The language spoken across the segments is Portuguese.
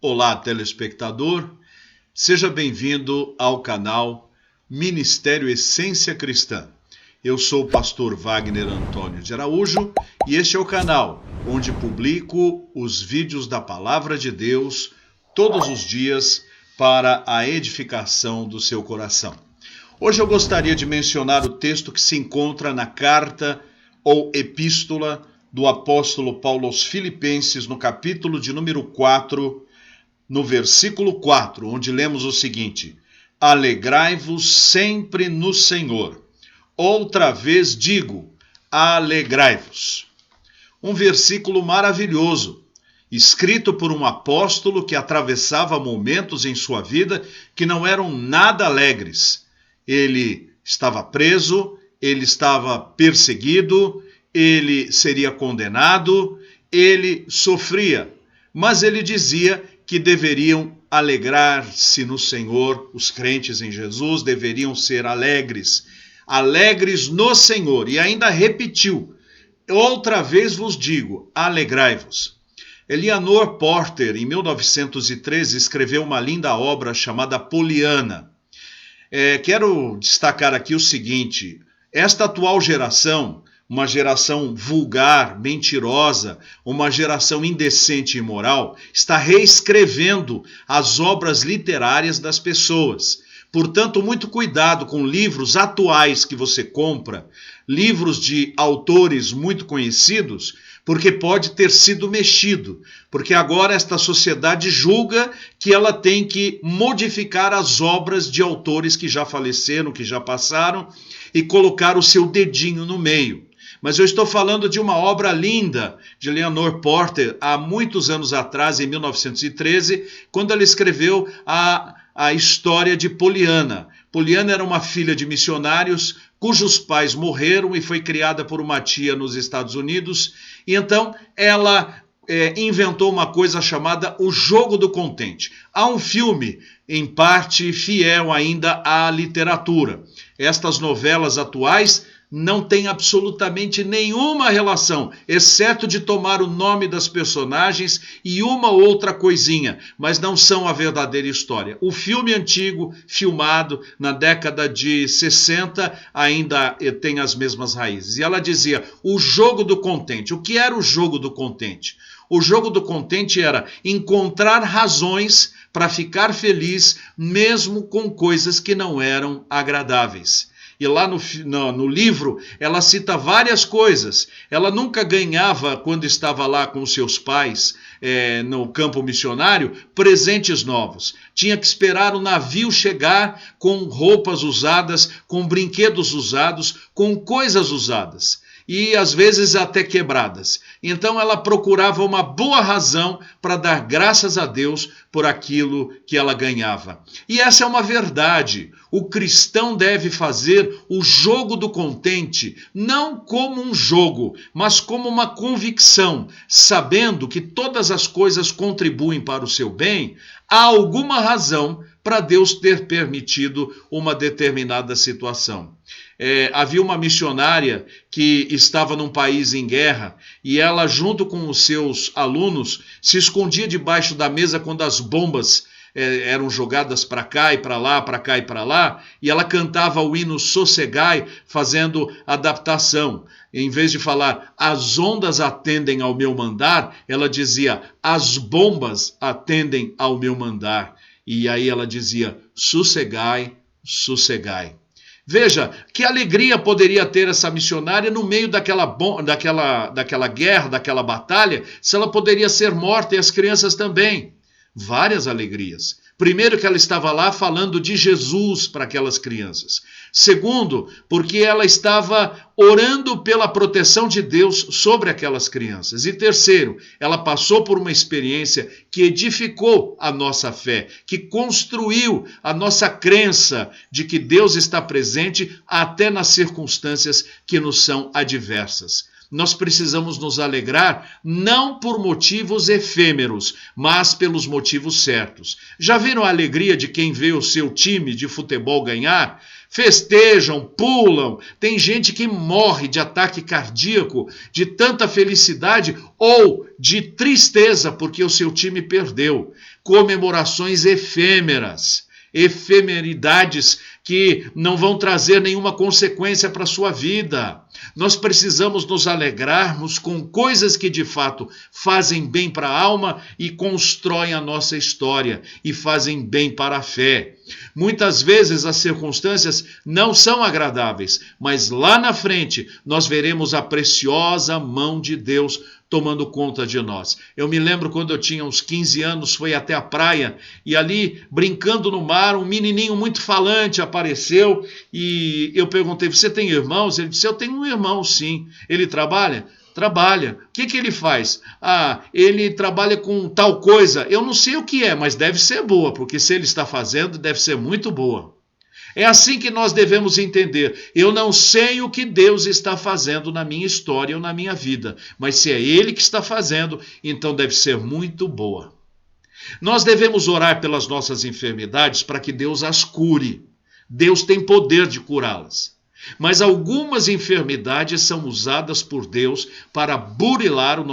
Olá, telespectador, seja bem-vindo ao canal Ministério Essência Cristã. Eu sou o pastor Wagner Antônio de Araújo e este é o canal onde publico os vídeos da Palavra de Deus todos os dias para a edificação do seu coração. Hoje eu gostaria de mencionar o texto que se encontra na carta ou epístola do apóstolo Paulo aos Filipenses, no capítulo de número 4, no versículo 4, onde lemos o seguinte: alegrai-vos sempre no Senhor. Outra vez digo, alegrai-vos. Um versículo maravilhoso, escrito por um apóstolo que atravessava momentos em sua vida que não eram nada alegres. Ele estava preso, ele estava perseguido, ele seria condenado, ele sofria, mas ele dizia que deveriam alegrar-se no Senhor, os crentes em Jesus deveriam ser alegres, alegres no Senhor, e ainda repetiu, outra vez vos digo, alegrai-vos. Eleanor Porter, em 1913, escreveu uma linda obra chamada Poliana. Quero destacar aqui o seguinte: esta atual geração, uma geração vulgar, mentirosa, uma geração indecente e imoral, está reescrevendo as obras literárias das pessoas. Portanto, muito cuidado com livros atuais que você compra, livros de autores muito conhecidos, porque pode ter sido mexido, porque agora esta sociedade julga que ela tem que modificar as obras de autores que já faleceram, que já passaram, e colocar o seu dedinho no meio. Mas eu estou falando de uma obra linda de Eleanor Porter, há muitos anos atrás, em 1913, quando ela escreveu a história de Poliana. Poliana era uma filha de missionários cujos pais morreram e foi criada por uma tia nos Estados Unidos. E então ela inventou uma coisa chamada O Jogo do Contente. Há um filme, em parte fiel ainda à literatura. Estas novelas atuais não têm absolutamente nenhuma relação, exceto de tomar o nome das personagens e uma outra coisinha, mas não são a verdadeira história. O filme antigo, filmado na década de 60, ainda tem as mesmas raízes. E ela dizia, o jogo do contente. O que era o jogo do contente? O jogo do contente era encontrar razões para ficar feliz, mesmo com coisas que não eram agradáveis. E lá no livro, ela cita várias coisas. Ela nunca ganhava, quando estava lá com seus pais, no campo missionário, presentes novos. Tinha que esperar o navio chegar com roupas usadas, com brinquedos usados, com coisas usadas. E às vezes até quebradas. Então ela procurava uma boa razão para dar graças a Deus por aquilo que ela ganhava. E essa é uma verdade. O cristão deve fazer o jogo do contente, não como um jogo, mas como uma convicção, sabendo que todas as coisas contribuem para o seu bem, há alguma razão para Deus ter permitido uma determinada situação. Havia uma missionária que estava num país em guerra e ela, junto com os seus alunos, se escondia debaixo da mesa quando as bombas eram jogadas para cá e para lá, para cá e para lá, e ela cantava o hino Sossegai, fazendo adaptação. Em vez de falar, as ondas atendem ao meu mandar, ela dizia, as bombas atendem ao meu mandar. E aí ela dizia, sossegai, sossegai. Veja, que alegria poderia ter essa missionária no meio daquela guerra, daquela batalha, se ela poderia ser morta e as crianças também. Várias alegrias. Primeiro, que ela estava lá falando de Jesus para aquelas crianças. Segundo, porque ela estava orando pela proteção de Deus sobre aquelas crianças. E terceiro, ela passou por uma experiência que edificou a nossa fé, que construiu a nossa crença de que Deus está presente até nas circunstâncias que nos são adversas. Nós precisamos nos alegrar não por motivos efêmeros, mas pelos motivos certos. Já viram a alegria de quem vê o seu time de futebol ganhar? festejam, pulam. Tem gente que morre de ataque cardíaco, de tanta felicidade ou de tristeza porque o seu time perdeu. Comemorações efêmeras, efemeridades que não vão trazer nenhuma consequência para a sua vida. Nós precisamos nos alegrarmos com coisas que de fato fazem bem para a alma e constroem a nossa história e fazem bem para a fé. Muitas vezes as circunstâncias não são agradáveis, mas lá na frente nós veremos a preciosa mão de Deus tomando conta de nós. Eu me lembro quando eu tinha uns 15 anos, fui até a praia e ali, brincando no mar, um menininho muito falante apareceu e eu perguntei, você tem irmãos? Ele disse, eu tenho um irmão, sim. Ele trabalha? Trabalha. O que ele faz? Ele trabalha com tal coisa. Eu não sei o que é, mas deve ser boa, porque se ele está fazendo, deve ser muito boa. É assim que nós devemos entender. Eu não sei o que Deus está fazendo na minha história ou na minha vida, mas se é Ele que está fazendo, então deve ser muito boa. Nós devemos orar pelas nossas enfermidades para que Deus as cure. Deus tem poder de curá-las. Mas algumas enfermidades são usadas por Deus para burilar o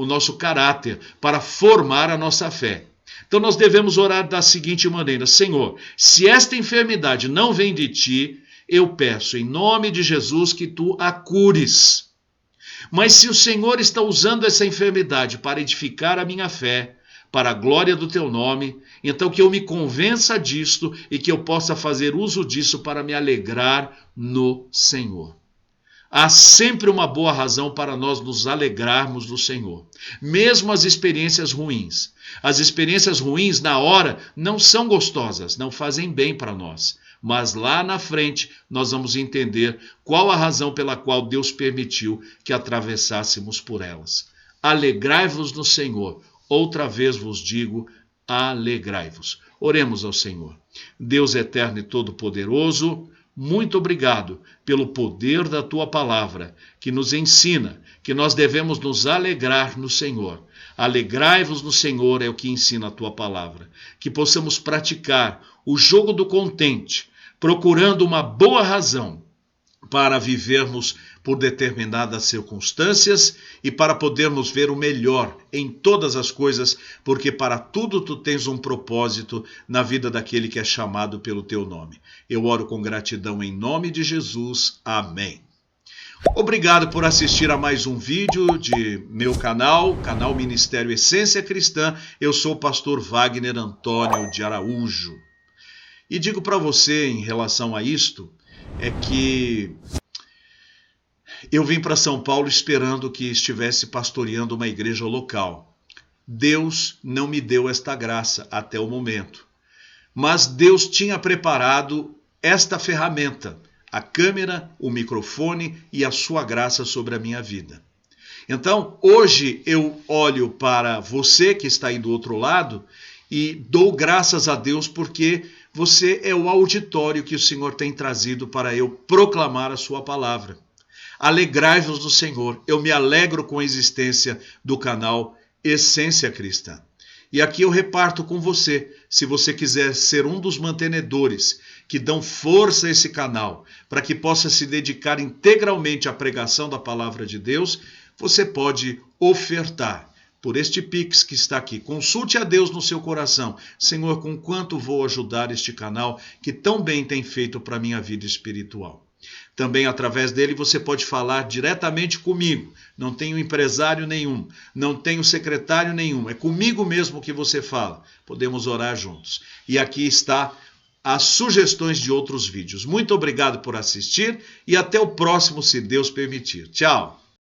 nosso caráter, para formar a nossa fé. Então nós devemos orar da seguinte maneira: Senhor, se esta enfermidade não vem de ti, eu peço em nome de Jesus que tu a cures. Mas se o Senhor está usando essa enfermidade para edificar a minha fé, para a glória do teu nome, então que eu me convença disto e que eu possa fazer uso disso para me alegrar no Senhor. Há sempre uma boa razão para nós nos alegrarmos no Senhor, mesmo as experiências ruins. As experiências ruins, na hora, não são gostosas, não fazem bem para nós. Mas lá na frente, nós vamos entender qual a razão pela qual Deus permitiu que atravessássemos por elas. Alegrai-vos no Senhor. Outra vez vos digo, alegrai-vos. Oremos ao Senhor. Deus eterno e todo-poderoso, muito obrigado pelo poder da tua palavra, que nos ensina que nós devemos nos alegrar no Senhor. Alegrai-vos no Senhor é o que ensina a tua palavra. Que possamos praticar o jogo do contente, procurando uma boa razão para vivermos por determinadas circunstâncias e para podermos ver o melhor em todas as coisas, porque para tudo tu tens um propósito na vida daquele que é chamado pelo teu nome. Eu oro com gratidão em nome de Jesus. Amém. Obrigado por assistir a mais um vídeo de meu canal Ministério Essência Cristã. Eu sou o pastor Wagner Antônio de Araújo. E digo para você em relação a isto, é que eu vim para São Paulo esperando que estivesse pastoreando uma igreja local. Deus não me deu esta graça até o momento. Mas Deus tinha preparado esta ferramenta, a câmera, o microfone e a sua graça sobre a minha vida. Então, hoje eu olho para você que está aí do outro lado e dou graças a Deus porque você é o auditório que o Senhor tem trazido para eu proclamar a sua palavra. Alegrai-vos no Senhor. Eu me alegro com a existência do canal Essência Cristã. E aqui eu reparto com você, se você quiser ser um dos mantenedores que dão força a esse canal, para que possa se dedicar integralmente à pregação da palavra de Deus, você pode ofertar por este Pix que está aqui. Consulte a Deus no seu coração. Senhor, com quanto vou ajudar este canal que tão bem tem feito para a minha vida espiritual? Também através dele você pode falar diretamente comigo. Não tenho empresário nenhum, não tenho secretário nenhum. É comigo mesmo que você fala. Podemos orar juntos. E aqui está as sugestões de outros vídeos. Muito obrigado por assistir e até o próximo, se Deus permitir. Tchau!